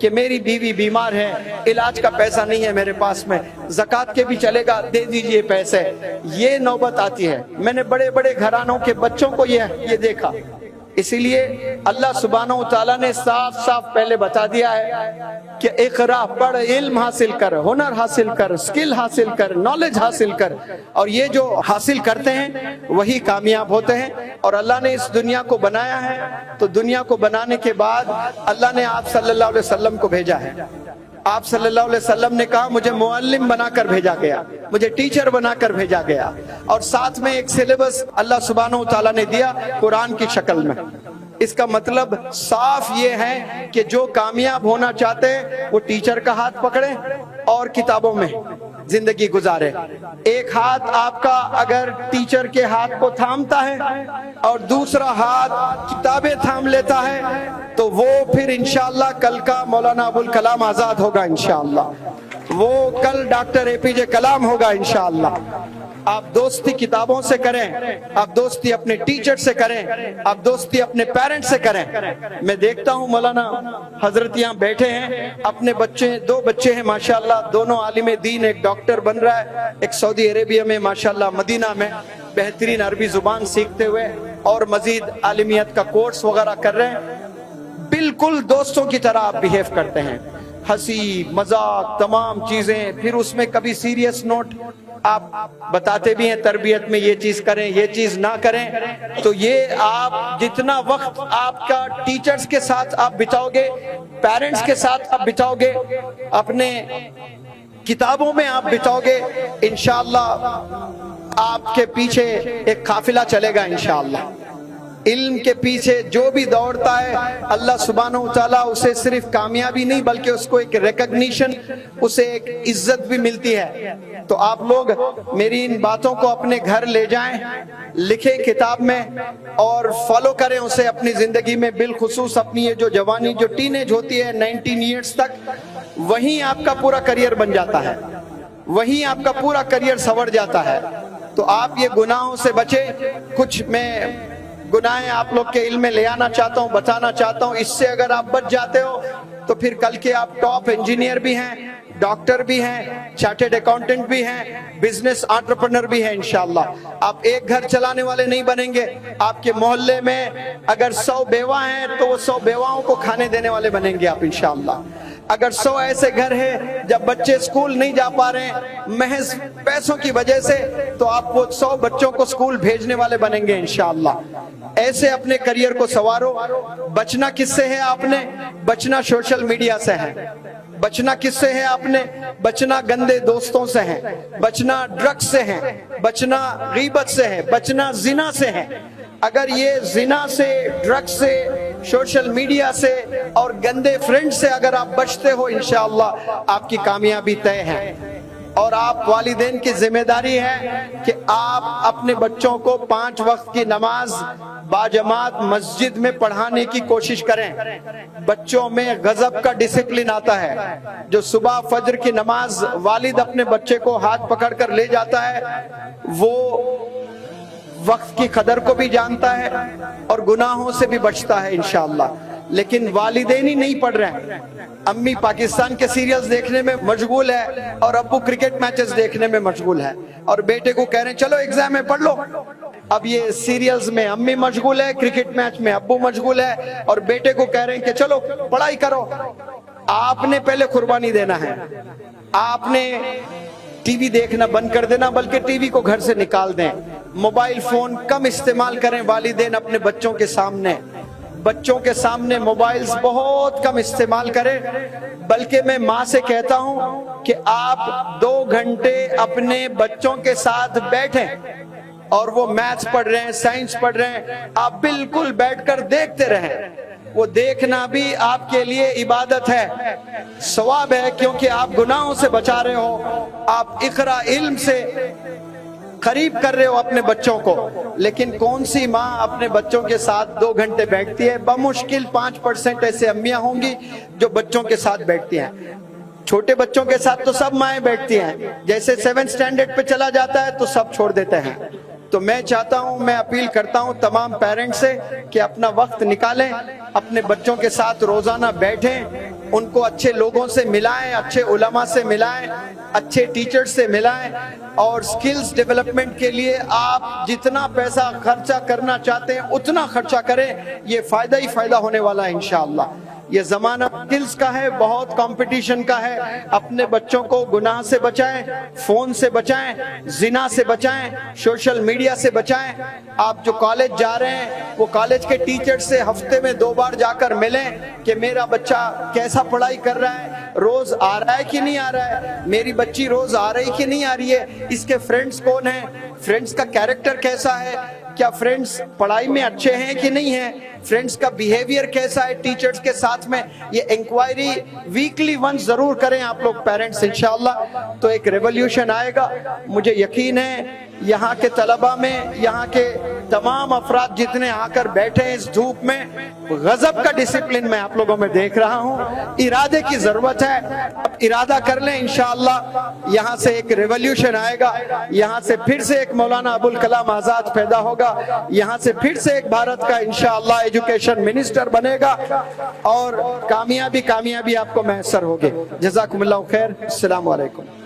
کہ میری بیوی بیمار ہے, علاج کا پیسہ نہیں ہے میرے پاس میں, زکوٰۃ کے بھی چلے گا, دے دیجئے پیسے. یہ نوبت آتی ہے. میں نے بڑے بڑے گھرانوں کے بچوں کو یہ دیکھا. اسی لیے اللہ سبحانہ و تعالیٰ نے صاف صاف پہلے بتا دیا ہے کہ اقرا, پڑھ, علم حاصل کر, ہنر حاصل کر, سکل حاصل کر, نالج حاصل کر. اور یہ جو حاصل کرتے ہیں وہی کامیاب ہوتے ہیں. اور اللہ نے اس دنیا کو بنایا ہے, تو دنیا کو بنانے کے بعد اللہ نے آپ صلی اللہ علیہ وسلم کو بھیجا ہے. آپ صلی اللہ علیہ وسلم نے کہا مجھے معلم بنا کر بھیجا گیا, مجھے ٹیچر بنا کر بھیجا گیا, اور ساتھ میں ایک سلیبس اللہ سبحانہ و تعالیٰ نے دیا قرآن کی شکل میں. اس کا مطلب صاف یہ ہے کہ جو کامیاب ہونا چاہتے ہیں وہ ٹیچر کا ہاتھ پکڑے اور کتابوں میں زندگی گزارے. ایک ہاتھ آپ کا اگر ٹیچر کے ہاتھ کو تھامتا ہے اور دوسرا ہاتھ کتابیں تھام لیتا ہے, تو وہ پھر انشاءاللہ کل کا مولانا ابوالکلام آزاد ہوگا انشاءاللہ, وہ کل ڈاکٹر اے پی جے کلام ہوگا انشاءاللہ. آپ دوستی کتابوں سے کریں, آپ دوستی اپنے ٹیچر سے کریں, آپ دوستی اپنے پیرنٹ سے کریں. میں دیکھتا ہوں مولانا حضرت یہاں بیٹھے ہیں, اپنے بچے, 2 بچے ہیں ماشاءاللہ, دونوں عالم دین, ایک ڈاکٹر بن رہا ہے, ایک سعودی عربیہ میں ماشاءاللہ مدینہ میں بہترین عربی زبان سیکھتے ہوئے اور مزید عالمیت کا کورس وغیرہ کر رہے ہیں. بالکل دوستوں کی طرح آپ بیہیو کرتے ہیں, ہنسی مذاق تمام چیزیں, پھر اس میں کبھی سیریس نوٹ آپ بتاتے بھی ہیں تربیت میں یہ چیز کریں یہ چیز نہ کریں. تو یہ آپ جتنا وقت آپ کا ٹیچرز کے ساتھ آپ بتاؤ گے, پیرنٹس کے ساتھ آپ بتاؤ گے, اپنے کتابوں میں آپ بتاؤ گے, انشاءاللہ آپ کے پیچھے ایک قافلہ چلے گا انشاءاللہ. علم کے پیچھے جو بھی دوڑتا ہے اللہ سبحانہ و تعالیٰ اسے صرف کامیابی نہیں بلکہ اس کو ایک ریکگنیشن, اسے ایک عزت بھی ملتی ہے. تو آپ لوگ میری ان باتوں کو اپنے گھر لے جائیں, لکھیں کتاب میں اور فالو کریں اسے اپنی زندگی میں, بالخصوص اپنی یہ جو جوانی, جو ٹین ایج ہوتی ہے 19 ایئرز تک, وہیں آپ کا پورا کریئر بن جاتا ہے, وہیں آپ کا پورا کریئر سنور جاتا ہے. تو آپ یہ گناہوں سے بچیں. کچھ میں گناہیں آپ لوگ کے علم میں لے آنا چاہتا ہوں, بتانا چاہتا ہوں. اس سے اگر آپ بچ جاتے ہو تو پھر کل کے آپ ٹاپ انجینئر بھی ہیں, ڈاکٹر بھی ہیں, چارٹرڈ اکاؤنٹنٹ بھی ہیں, بزنس انٹرپرنر بھی ہیں انشاءاللہ. آپ ایک گھر چلانے والے نہیں بنیں گے, آپ کے محلے میں اگر 100 بیوہ ہیں تو وہ 100 بیواؤں کو کھانے دینے والے بنیں گے آپ انشاءاللہ. اگر 100 ایسے گھر ہیں جب بچے اسکول نہیں جا پا رہے ہیں محض پیسوں کی وجہ سے, تو آپ وہ 100 بچوں کو اسکول بھیجنے والے بنیں گے انشاءاللہ. ایسے اپنے کریئر کو سنوارو. بچنا کس سے ہے آپ نے؟ بچنا سوشل میڈیا سے ہے. بچنا کس سے ہے آپ نے؟ بچنا گندے دوستوں سے ہے, بچنا ڈرگز سے ہے, بچنا غیبت سے ہے, بچنا زنا سے ہے. اگر یہ زنا سے, ڈرگز سے, سوشل میڈیا سے اور گندے فرینڈ سے اگر آپ بچتے ہو انشاءاللہ آپ کی کامیابی طے ہے. اور آپ والدین کی ذمہ داری ہے کہ آپ اپنے بچوں کو 5 وقت کی نماز باجماعت مسجد میں پڑھانے کی کوشش کریں. بچوں میں غضب کا ڈسپلن آتا ہے. جو صبح فجر کی نماز والد اپنے بچے کو ہاتھ پکڑ کر لے جاتا ہے وہ وقت کی قدر کو بھی جانتا ہے اور گناہوں سے بھی بچتا ہے انشاءاللہ. لیکن والدین ہی نہیں پڑھ رہے ہیں. امی پاکستان کے سیریلز دیکھنے میں مشغول ہے اور ابو کرکٹ میچز دیکھنے میں مشغول ہے, اور بیٹے کو کہہ رہے ہیں چلو ایگزام میں پڑھ لو. اب یہ سیریلز میں امی مشغول ہے, کرکٹ میچ میں ابو مشغول ہے, اور بیٹے کو کہہ رہے ہیں کہ چلو پڑھائی کرو. آپ نے پہلے قربانی دینا ہے. آپ نے ٹی وی دیکھنا بند کر دینا, بلکہ ٹی وی کو گھر سے نکال دیں. موبائل فون کم استعمال کریں والدین اپنے بچوں کے سامنے. بچوں کے سامنے موبائلز بہت کم استعمال کریں. بلکہ میں ماں سے کہتا ہوں کہ آپ 2 گھنٹے اپنے بچوں کے ساتھ بیٹھیں, اور وہ میتھس پڑھ رہے ہیں, سائنس پڑھ رہے ہیں, آپ بالکل بیٹھ کر دیکھتے رہیں. وہ دیکھنا بھی آپ کے لیے عبادت ہے, ثواب ہے, کیونکہ آپ گناہوں سے بچا رہے ہو, آپ اقرا علم سے قریب کر رہے ہو اپنے بچوں کو. لیکن کون سی ماں اپنے بچوں کے ساتھ 2 گھنٹے بیٹھتی ہے؟ بمشکل 5% ایسے امیاں ہوں گی جو بچوں کے ساتھ بیٹھتی ہیں. چھوٹے بچوں کے ساتھ تو سب مائیں بیٹھتی ہیں, جیسے 7 اسٹینڈرڈ پہ چلا جاتا ہے تو سب چھوڑ دیتے ہیں. تو میں چاہتا ہوں, میں اپیل کرتا ہوں تمام پیرنٹ سے کہ اپنا وقت نکالیں, اپنے بچوں کے ساتھ روزانہ بیٹھیں, ان کو اچھے لوگوں سے ملائیں، اچھے علماء سے ملائیں، اچھے ٹیچر سے ملائیں، اور سکلز ڈیولپمنٹ کے لیے آپ جتنا پیسہ خرچہ کرنا چاہتے ہیں اتنا خرچہ کریں، یہ فائدہ ہی فائدہ ہونے والا ہے انشاءاللہ۔ یہ زمانہ سکلز کا ہے، بہت کمپٹیشن کا ہے۔ اپنے بچوں کو گناہ سے بچائیں، فون سے بچائیں، زنا سے بچائیں، سوشل میڈیا سے بچائیں۔ آپ جو کالج جا رہے ہیں وہ کالج کے ٹیچر سے ہفتے میں 2 بار جا کر ملیں کہ میرا بچہ کیسا پڑھائی کر رہا ہے، روز آ رہا ہے کہ نہیں آ رہا ہے، میری بچی روز آ رہی کہ نہیں آ رہی ہے، اس کے فرینڈز کون ہیں، فرینڈز کا کیریکٹر کیسا ہے، کیا فرینڈز پڑھائی میں اچھے ہیں کہ نہیں ہیں، فرینڈز کا بیہیویئر کیسا ہے ٹیچرز کے ساتھ میں۔ یہ انکوائری ویکلی ونس ضرور کریں آپ لوگ پیرنٹس انشاءاللہ، تو ایک ریولیوشن آئے گا۔ مجھے یقین ہے یہاں کے طلبہ میں، یہاں کے تمام افراد جتنے آ کر بیٹھے ہیں اس دھوپ میں، غضب کا ڈسپلن میں آپ لوگوں میں دیکھ رہا ہوں۔ ارادے کی ضرورت ہے، اب ارادہ کر لیں انشاءاللہ، یہاں سے ایک ریولیوشن آئے گا، یہاں سے پھر سے ایک مولانا ابوالکلام آزاد پیدا ہوگا، یہاں سے پھر سے ایک بھارت کا انشاءاللہ ایجوکیشن منسٹر بنے گا، اور کامیابی آپ کو میسر ہوگی۔ جزاکم اللہ خیر، السلام علیکم۔